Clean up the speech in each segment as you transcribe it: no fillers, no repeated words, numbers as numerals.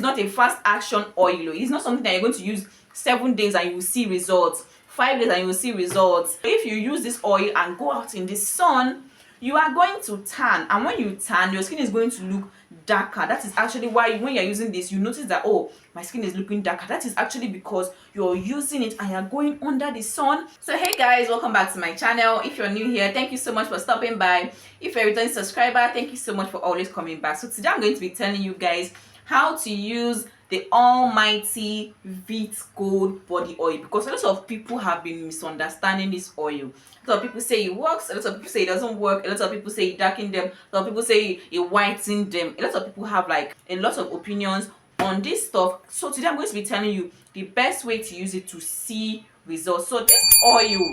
not a fast action oil. It's not something that you're going to use 7 days and you will see results, 5 days and you will see results. If you use this oil and go out in the sun, you are going to tan, and when you tan, your skin is going to look darker. That is actually why when you're using this, you notice that, oh, my skin is looking darker. That is actually because you're using it and you're going under the sun. So hey guys, welcome back to my channel. If you're new here, thank you so much for stopping by. If you're a returning subscriber, thank you so much for always coming back. So today I'm going to be telling you guys how to use the almighty Veetgold body oil, because a lot of people have been misunderstanding this oil. A lot of people say it works, a lot of people say it doesn't work, a lot of people say it darkens them, a lot of people say it whitens them. A lot of people have like a lot of opinions on this stuff. So today I'm going to be telling you the best way to use it to see results. So this oil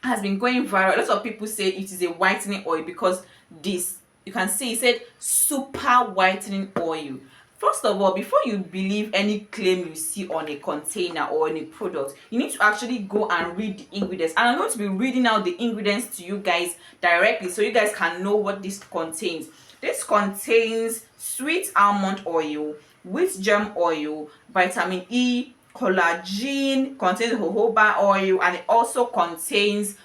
has been going viral. A lot of people say it is a whitening oil because this, you can see it said super whitening oil. First of all, before you believe any claim you see on a container or on a product, you need to actually go and read the ingredients. And I'm going to be reading out the ingredients to you guys directly so you guys can know what this contains. This contains sweet almond oil, wheat germ oil, vitamin E, collagen, contains jojoba oil, and it also contains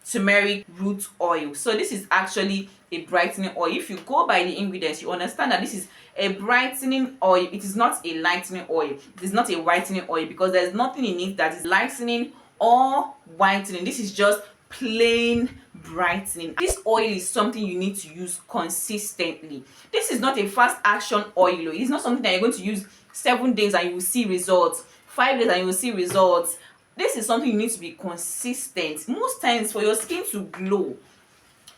turmeric root oil. So this is actually a brightening oil. If you go by the ingredients, you understand that this is a brightening oil. It is not a lightening oil. It is not a whitening oil because there's nothing in it that is lightening or whitening. This is just plain brightening. This oil is something you need to use consistently. This is not a fast action oil. It is not something that you're going to use 7 days and you will see results, 5 days and you will see results. This is something you need to be consistent. Most times for your skin to glow,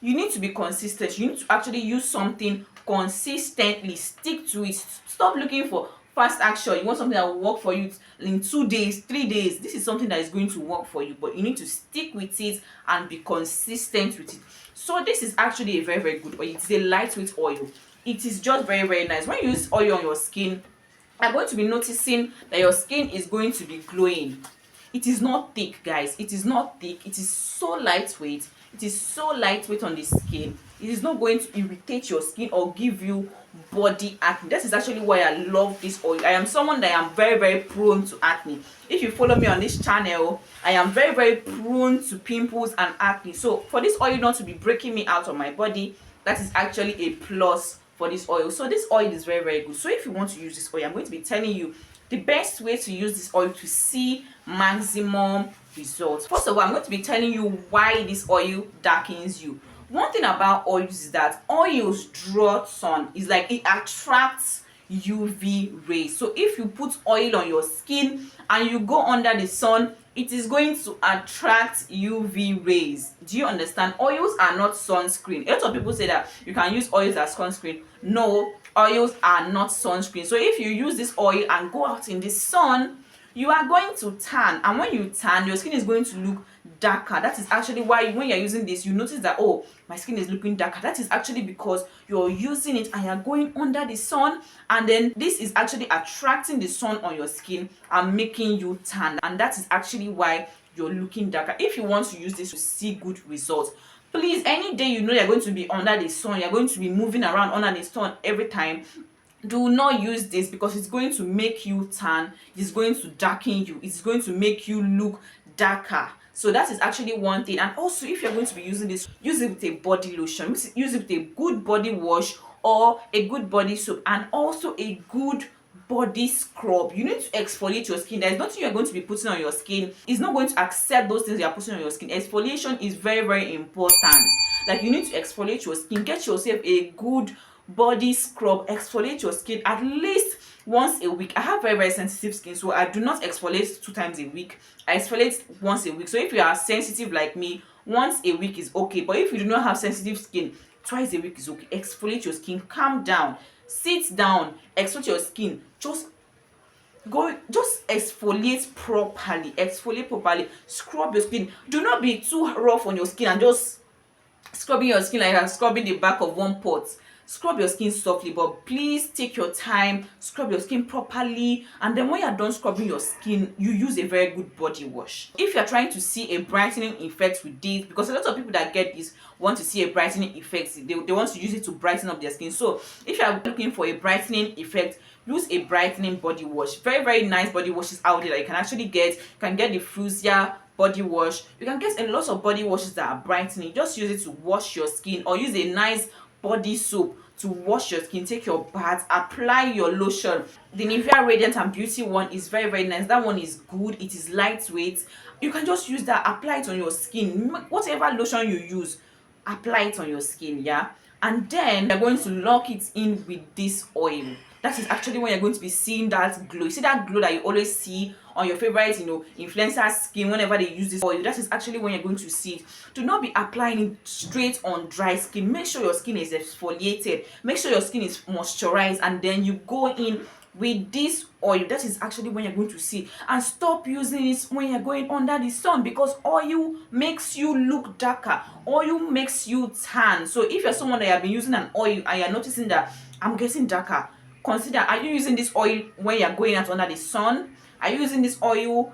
you need to be consistent. You need to actually use something consistently. Stick to it. Stop looking for fast action. You want something that will work for you in 2 days, 3 days. This is something that is going to work for you, but you need to stick with it and be consistent with it. So this is actually a very, very good oil. It's a lightweight oil. It is just very, very nice. When you use oil on your skin, you're going to be noticing that your skin is going to be glowing. It is not thick, guys. It is not thick. It is so lightweight. It is so lightweight on the skin. It is not going to irritate your skin or give you body acne. That is actually why I love this oil. I am someone that I am very, very prone to acne. If you follow me on this channel, I am very, very prone to pimples and acne. So for this oil not to be breaking me out on my body, that is actually a plus for this oil. So this oil is very, very good. So if you want to use this oil, I'm going to be telling you the best way to use this oil to see maximum results. First of all, I'm going to be telling you why this oil darkens you. One thing about oils is that oils draw sun. It's like it attracts UV rays. So if you put oil on your skin and you go under the sun, it is going to attract UV rays. Do you understand? Oils are not sunscreen. A lot of people say that you can use oils as sunscreen. No, oils are not sunscreen. So if you use this oil and go out in the sun, you are going to tan, and when you tan, your skin is going to look darker. That is actually why when you're using this, you notice that, oh, my skin is looking darker. That is actually because you're using it and you're going under the sun, and then this is actually attracting the sun on your skin and making you tan, and that is actually why you're looking darker. If you want to use this to see good results, please, any day you know you're going to be under the sun, you're going to be moving around under the sun every time, do not use this because it's going to make you tan. It's going to darken you. It's going to make you look darker. So that is actually one thing. And also, if you're going to be using this, use it with a body lotion, use it with a good body wash or a good body soap, and also a good body scrub. You need to exfoliate your skin. There's nothing you're going to be putting on your skin. It's not going to accept those things you're putting on your skin. Exfoliation is very, very important. Like, you need to exfoliate your skin. Get yourself a good body scrub. Exfoliate your skin at least once a week. I have very, very sensitive skin, so I do not exfoliate 2 times a week. I exfoliate once a week. So if you are sensitive like me, once a week is okay. But if you do not have sensitive skin, twice a week is okay. Exfoliate your skin. Calm down. Sit down. Exfoliate your skin. Just exfoliate properly. Exfoliate properly. Scrub your skin. Do not be too rough on your skin and just scrubbing your skin like I'm scrubbing the back of one pot. Scrub your skin softly, but please take your time, scrub your skin properly, and then when you're done scrubbing your skin, you use a very good body wash. If you're trying to see a brightening effect with this, because a lot of people that get this want to see a brightening effect, they want to use it to brighten up their skin. So if you're looking for a brightening effect, use a brightening body wash. Very, very nice body washes out there that you can actually get. You can get the Frusia body wash. You can get a lot of body washes that are brightening. Just use it to wash your skin, or use a nice body soap to wash your skin. Take your bath, apply your lotion. The Nivea Radiant and Beauty one is very, very nice. That one is good. It is lightweight. You can just use that, apply it on your skin. Whatever lotion you use, apply it on your skin, yeah. And then you're going to lock it in with this oil. That is actually when you're going to be seeing that glow. You see that glow that you always see on your favorite, influencer skin whenever they use this oil. That is actually when you're going to see it. Do not be applying it straight on dry skin. Make sure your skin is exfoliated. Make sure your skin is moisturized, and then you go in with this oil. That is actually when you're going to see. And stop using it when you're going under the sun, because oil makes you look darker. Oil makes you tan. So if you're someone that have been using an oil and you're noticing that I'm getting darker, consider, are you using this oil when you're going out under the sun? Are you using this oil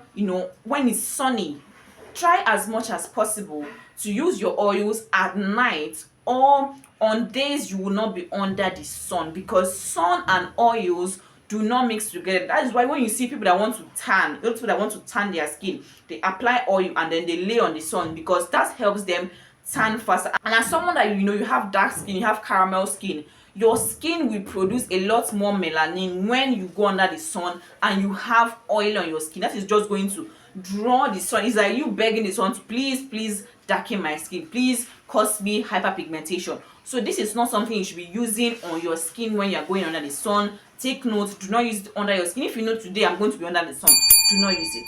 when it's sunny? Try as much as possible to use your oils at night or on days you will not be under the sun, because sun and oils do not mix together. That is why when you see people that want to tan, those people that want to tan their skin, they apply oil and then they lay on the sun, because that helps them tan faster. And as someone that you have dark skin, you have caramel skin, your skin will produce a lot more melanin when you go under the sun and you have oil on your skin. That is just going to draw the sun. It's like you begging the sun to please darken my skin, please cause me hyperpigmentation. So this is not something you should be using on your skin when you're going under the sun. Take note, do not use it under your skin. If you know today I'm going to be under the sun, do not use it.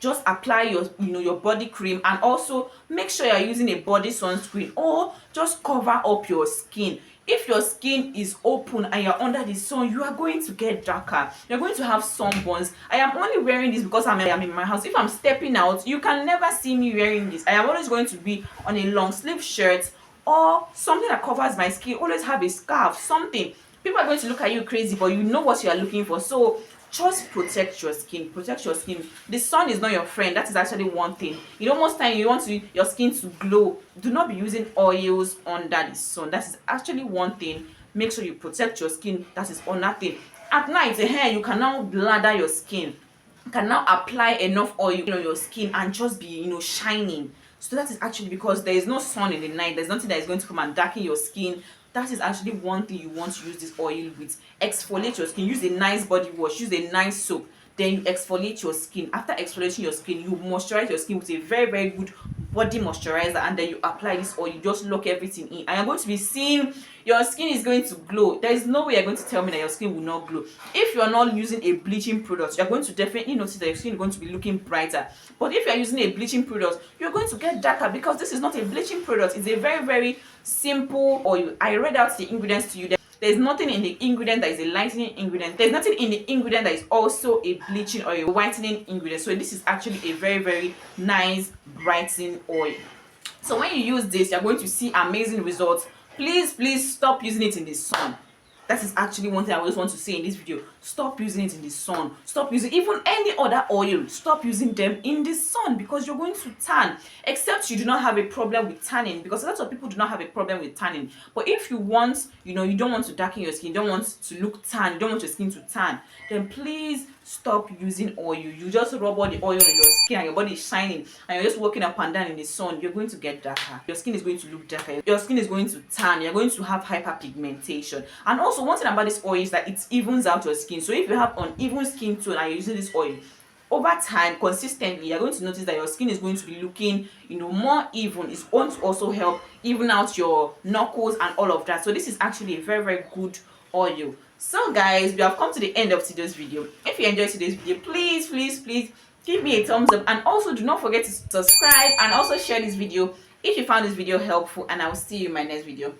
Just apply your body cream, and also make sure you're using a body sunscreen, or just cover up your skin. If your skin is open and you're under the sun, you are going to get darker. You're going to have sunburns. I am only wearing this because I am in my house. If I'm stepping out, you can never see me wearing this. I am always going to be on a long sleeve shirt or something that covers my skin. Always have a scarf, something. People are going to look at you crazy, but you know what you are looking for. So just protect your skin. Protect your skin. The sun is not your friend. That is actually one thing. Most time you want your skin to glow, do not be using oils under the sun. That is actually one thing. Make sure you protect your skin. That is another thing. At night, you can now lather your skin. You can now apply enough oil on your skin and just be shining. So that is actually because there is no sun in the night. There's nothing that is going to come and darken your skin. That is actually one thing you want to use this oil with. Exfoliate your skin. Use a nice body wash. Use a nice soap. Then you exfoliate your skin. After exfoliating your skin, you moisturize your skin with a very, very good body moisturizer, and then you apply this oil. You just lock everything in, and you're going to be seeing your skin is going to glow. There is no way you're going to tell me that your skin will not glow. If you're not using a bleaching product, you're going to definitely notice that your skin is going to be looking brighter. But if you're using a bleaching product, you're going to get darker, because this is not a bleaching product. It's a very, very simple oil. I read out the ingredients to you. There's nothing in the ingredient that is a lightening ingredient. There's nothing in the ingredient that is also a bleaching or a whitening ingredient. So this is actually a very, very nice brightening oil. So when you use this, you're going to see amazing results. Please stop using it in the sun. That is actually one thing I always want to say in this video. Stop using it in the sun. Stop using even any other oil. Stop using them in the sun, because you're going to tan. Except you do not have a problem with tanning, because a lot of people do not have a problem with tanning. But if you want, you don't want to darken your skin, you don't want to look tan, you don't want your skin to tan, then please stop using oil. You just rub all the oil on your skin and your body is shining, and you're just walking up and down in the sun. You're going to get darker. Your skin is going to look darker. Your skin is going to tan. You're going to have hyperpigmentation. And also, one thing about this oil is that it evens out your skin. So if you have uneven skin tone and you're using this oil, over time, consistently, you're going to notice that your skin is going to be looking, more even. It's going to also help even out your knuckles and all of that. So this is actually a very, very good oil. So guys, we have come to the end of today's video. If you enjoyed today's video, please give me a thumbs up, and also do not forget to subscribe and also share this video if you found this video helpful, and I will see you in my next video.